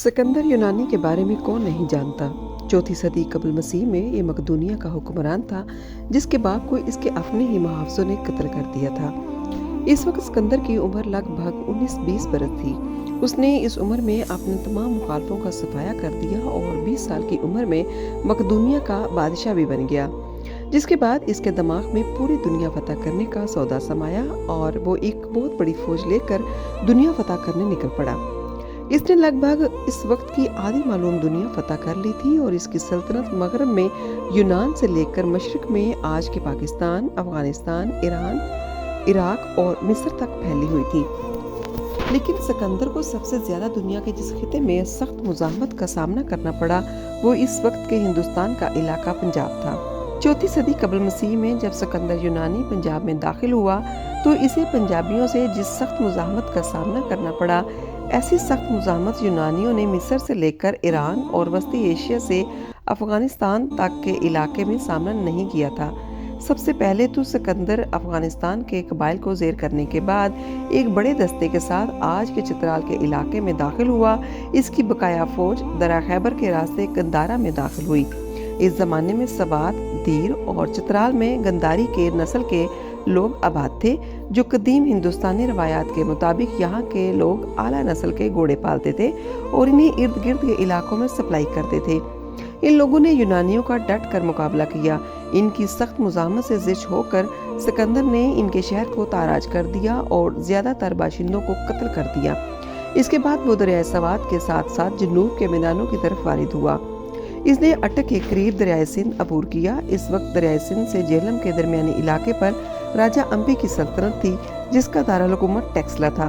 सिकंदर यूनानी के बारे में कौन नहीं जानता। चौथी सदी कबल मसीह में ये मकदूनिया का हुक्मरान था, जिसके बाप को इसके अपने ही मुहावजों ने कत्ल कर दिया था। इस वक्त सिकंदर की उम्र लगभग 19-20 बरस थी। उसने इस उम्र में अपने तमाम मुखालफों का सफाया कर दिया और 20 साल की उम्र में मकदूनिया का बादशाह भी बन गया, जिसके बाद इसके दिमाग में पूरी दुनिया फतह करने का सौदा समाया और वो एक बहुत बड़ी फौज लेकर दुनिया फतह करने निकल पड़ा। इसने लगभग इस वक्त की आधी मालूम दुनिया फतह कर ली थी और इसकी सल्तनत मगरब में यूनान से लेकर मशरक में आज के पाकिस्तान, अफगानिस्तान, ईरान, इराक और मिस्र तक फैली हुई थी। लेकिन सिकंदर को सबसे ज्यादा दुनिया के जिस खिते में सख्त मुज़ाहमत का सामना करना पड़ा, वो इस वक्त के हिंदुस्तान का इलाका पंजाब था। चौथी सदी कबल मसीह में जब सिकंदर यूनानी पंजाब में दाखिल हुआ तो इसे पंजाबियों से जिस सख्त मुज़ाहमत का सामना करना पड़ा, ऐसी सख्त मुज़ाहमत यूनानियों ने मिस्र से लेकर ईरान और वस्ती एशिया से अफगानिस्तान तक के इलाके में सामना नहीं किया था। सबसे पहले तो सिकंदर अफगानिस्तान के कबाइल को ज़ेर करने के बाद एक बड़े दस्ते के साथ आज के चित्राल के इलाके में दाखिल हुआ। इसकी बकाया फौज दरा खैबर के रास्ते गंदारा में दाखिल हुई। इस ज़माने में सवात, दीर और चित्राल में गंदारी के नस्ल के लोग आबाद थे, जो कदीम हिंदुस्तानी रवायात के मुताबिक यहाँ के लोग आला नस्ल के घोड़े पालते थे और इन्हें इर्द गिर्द के इलाकों में सप्लाई करते थे। इन लोगों ने यूनानियों का डट कर मुकाबला किया। इनकी सख्त मुज़ाहमत से जिश होकर सिकंदर ने इनके शहर को ताराज कर दिया और ज़्यादातर बाशिंदों को कत्ल कर दिया। इसके बाद वो दरियाए सवात के साथ साथ जनूब के मैदानों की तरफ वारिद हुआ। इसने अटक के करीब दरियाए सिंध अबूर किया। इस वक्त दरियाए सिंध से जेहलम के दरमियानी इलाके पर राजा अम्बी की सल्तनत थी, जिसका दारुल हुकूमत टेक्सला था।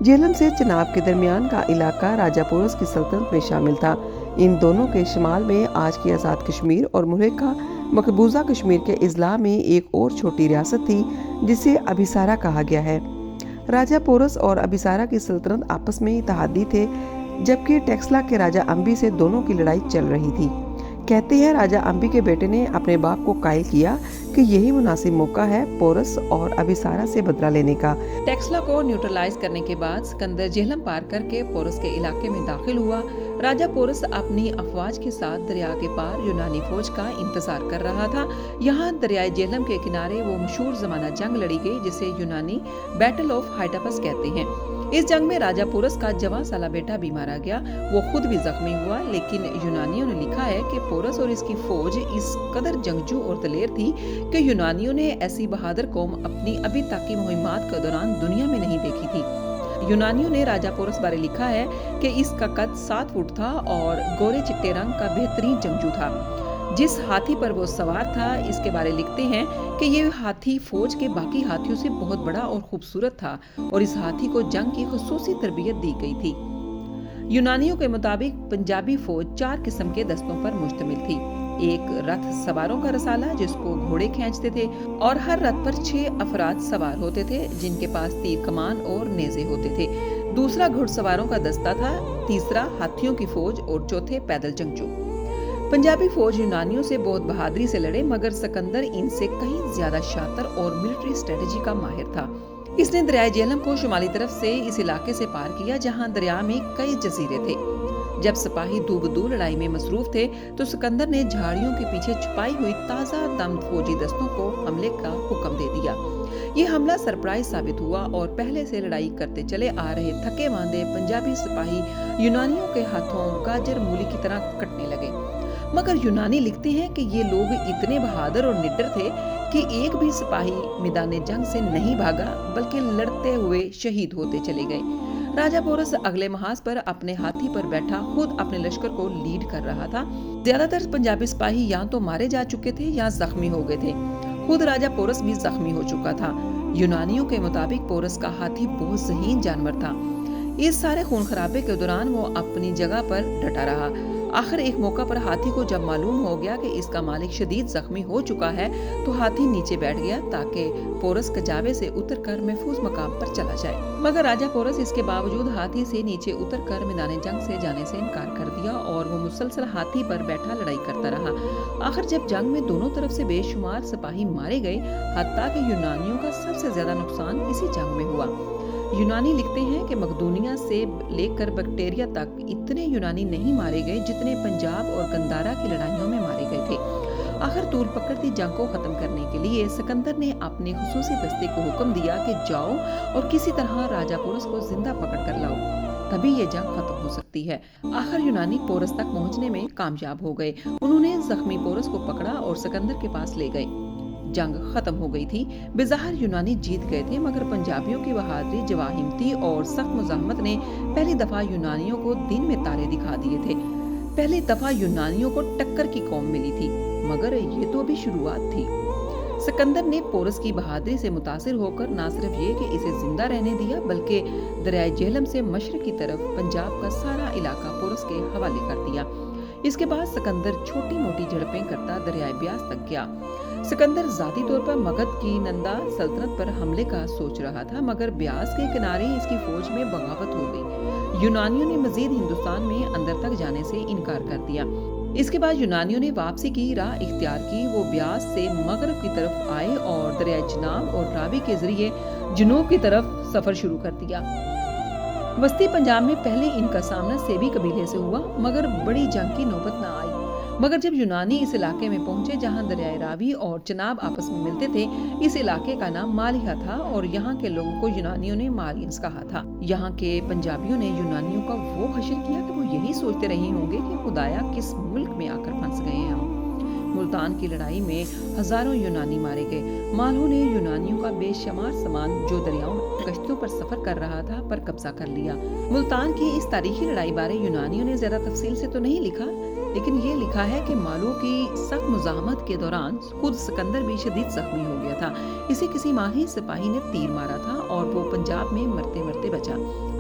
जेहलम से चनाब के दरमियान का इलाका राजा पोरस की सल्तनत में शामिल था। इन दोनों के शुमाल में आज की आज़ाद कश्मीर और मुल्का मकबूजा कश्मीर के इजला में एक और छोटी रियासत थी, जिसे अभिसारा कहा गया है। राजा पोरस और अभिसारा की सल्तनत आपस में इत्तेहादी थे, जबकि टेक्सला के राजा अम्बी से दोनों की लड़ाई चल रही थी। कहते हैं राजा अम्बी के बेटे ने अपने बाप को कायल किया कि यही मुनासिब मौका है पोरस और अभिसारा से बदला लेने का। टेक्सला को न्यूट्रलाइज करने के बाद सिकंदर जेहलम पार करके पोरस के इलाके में दाखिल हुआ। राजा पोरस अपनी अफवाज के साथ दरिया के पार यूनानी फौज का इंतजार कर रहा था। यहाँ दरियाए जेहलम के किनारे वो मशहूर जमाना जंग लड़ी गई, जिसे यूनानी बैटल ऑफ हाइटापस कहते हैं। इस जंग में राजा पोरस का जवान साला बेटा भी मारा गया। वो खुद भी जख्मी हुआ, लेकिन यूनानियों ने लिखा है कि पोरस और इसकी फौज इस कदर जंगजू और दलेर थी कि यूनानियों ने ऐसी बहादुर कौम अपनी अभी तक की मुहिमात के दौरान दुनिया में नहीं देखी थी। यूनानियों ने राजा पोरस बारे लिखा है कि इसका कद 7 फुट था और गोरे चिट्टे रंग का बेहतरीन जंगजू था। जिस हाथी पर वो सवार था, इसके बारे लिखते हैं कि ये हाथी फौज के बाकी हाथियों से बहुत बड़ा और खूबसूरत था और इस हाथी को जंग की खुसूसी तरबियत दी गई थी। यूनानियों के मुताबिक पंजाबी फौज 4 किस्म के दस्तों पर मुश्तमिल थी। एक रथ सवारों का रसाला, जिसको घोड़े खींचते थे, और हर रथ पर 6 अफराद सवार होते थे, जिनके पास तीर कमान और नेज़े होते थे। दूसरा घुड़सवारों का दस्ता था, तीसरा हाथियों की फौज और चौथे पैदल जंगजू। पंजाबी फौज यूनानियों से बहुत बहादुरी से लड़े, मगर सिकंदर इनसे कहीं ज्यादा शातिर और मिलिट्री स्ट्रेटजी का माहिर था। इसने दरियाए जेहलम को शुमाली तरफ से इस इलाके से पार किया, जहां दरिया में कई जजीरे थे। जब सिपाही दो बदू लड़ाई में मसरूफ थे, तो सिकंदर ने झाड़ियों के पीछे छुपाई हुई ताजा दम फौजी दस्तों को हमले का हुक्म दे दिया। ये हमला सरप्राइज साबित हुआ और पहले से लड़ाई करते चले आ रहे थके मांदे पंजाबी सिपाही यूनानियों के हाथों गाजर मूली की तरह कटने लगे। मगर यूनानी लिखते हैं कि ये लोग इतने बहादुर और निडर थे कि एक भी सिपाही मैदान जंग से नहीं भागा, बल्कि लड़ते हुए शहीद होते चले गए। राजा पोरस अगले महाज पर अपने हाथी पर बैठा खुद अपने लश्कर को लीड कर रहा था। ज्यादातर पंजाबी सिपाही या तो मारे जा चुके थे या जख्मी हो गए थे। खुद राजा पोरस भी जख्मी हो चुका था। यूनानियों के मुताबिक पोरस का हाथी बहुत ज़हीन जानवर था। इस सारे खून खराबे के दौरान वो अपनी जगह पर डटा रहा। आखिर एक मौका पर हाथी को जब मालूम हो गया कि इसका मालिक शदीद जख्मी हो चुका है, तो हाथी नीचे बैठ गया ताकि पोरस कजावे से उतरकर महफूज मकाम पर चला जाए। मगर राजा पोरस इसके बावजूद हाथी से नीचे उतरकर मैदान जंग से जाने से इनकार कर दिया और वो मुसलसल हाथी पर बैठा लड़ाई करता रहा। आखिर जब जंग में दोनों तरफ से बेशुमार सिपाही मारे गए, हत्ता कि यूनानियों का सबसे ज्यादा नुकसान इसी जंग में हुआ। यूनानी लिखते हैं कि मकदूनिया से लेकर बैक्टेरिया तक इतने यूनानी नहीं मारे गए जितने पंजाब और गंदारा की लड़ाइयों में मारे गए थे। आखिर तूल पकड़ती जंग को खत्म करने के लिए सिकंदर ने अपने खुसूसी दस्ते को हुक्म दिया कि जाओ और किसी तरह राजा पोरस को जिंदा पकड़ कर लाओ, तभी ये जंग खत्म हो सकती है। आखिर यूनानी पोरस तक पहुंचने में कामयाब हो गए। उन्होंने जख्मी पोरस को पकड़ा और सिकंदर के पास ले गए। जंग खत्म हो गई थी। बेज़ाहिर यूनानी जीत गए थे, मगर पंजाबियों की बहादुरी, जवाहिमती और सख्त मुजाहमत ने पहली दफा यूनानियों को दिन में तारे दिखा दिए थे। पहली दफा यूनानियों को टक्कर की कौम मिली थी, मगर ये तो अभी शुरुआत थी। सिकंदर ने पोरस की बहादुरी से मुतासिर होकर न सिर्फ ये कि इसे जिंदा रहने दिया, बल्कि दरियाए जेहलम से मशरक की तरफ पंजाब का सारा इलाका पोरस के हवाले कर दिया। इसके बाद सिकंदर छोटी मोटी झड़पें करता दरियाए ब्यास तक गया। सिकंदर जाती तौर पर मगध की नंदा सल्तनत पर हमले का सोच रहा था, मगर ब्यास के किनारे इसकी फौज में बगावत हो गई। यूनानियों ने मजीद हिंदुस्तान में अंदर तक जाने से इनकार कर दिया। इसके बाद यूनानियों ने वापसी की राह इख्तियार की। वो ब्यास से मगरब की तरफ आए और दरियाए चिनाब और रावी के जरिए जुनूब की तरफ सफर शुरू कर दिया। वस्ती पंजाब में पहले इनका सामना सेबी कबीले से हुआ, मगर बड़ी जंग की नौबत न आई। मगर जब यूनानी इस इलाके में पहुंचे जहां दरियाए रावी और चिनाब आपस में मिलते थे, इस इलाके का नाम मालिया था और यहाँ के लोगों को यूनानियों ने मालियंस कहा था। यहाँ के पंजाबियों ने यूनानियों का वो हश्र किया कि वो यही सोचते रहे होंगे कि खुदाया किस मुल्क में आकर फंस गए हैं हम। मुल्तान की लड़ाई में हजारों यूनानी मारे गए। मालू ने यूनानियों का बेशुमार सामान जो दरियाओं कश्तियों पर सफर कर रहा था पर कब्जा कर लिया। मुल्तान की इस तारीखी लड़ाई बारे यूनानियों ने ज्यादा तफसील से तो नहीं लिखा, लेकिन ये लिखा है कि मालू की सख्त मुजाहमत के दौरान खुद सिकंदर भी शदीद जख्मी हो गया था। इसे किसी माही सिपाही ने तीर मारा था और वो पंजाब में मरते मरते बचा।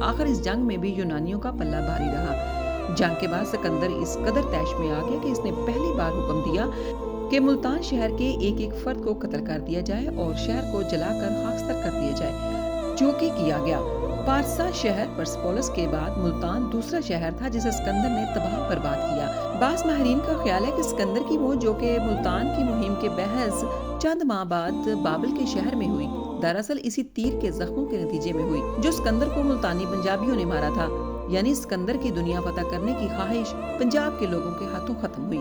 आखिर इस जंग में भी यूनानियों का पल्ला भारी रहा। जंग के बाद सिकंदर इस कदर तैश में आ गया कि इसने पहली बार हुक्म दिया कि मुल्तान शहर के एक एक फर्द को कत्ल कर दिया जाए और शहर को जलाकर खाकस्तर कर दिया जाए, जो कि किया गया। पारसा शहर परसपोलिस के बाद मुल्तान दूसरा शहर था जिसे सिकंदर ने तबाह बर्बाद किया। बास माहिरीन का ख्याल है कि सिकंदर की मौत, जो कि मुल्तान की मुहिम के बहस चंद माह बाद बाबिल के शहर में हुई, दरअसल इसी तीर के जख्मों के नतीजे में हुई जो सिकंदर को मुल्तानी पंजाबियों ने मारा था। यानी सिकंदर की दुनिया फतह करने की ख्वाहिश पंजाब के लोगों के हाथों खत्म हुई।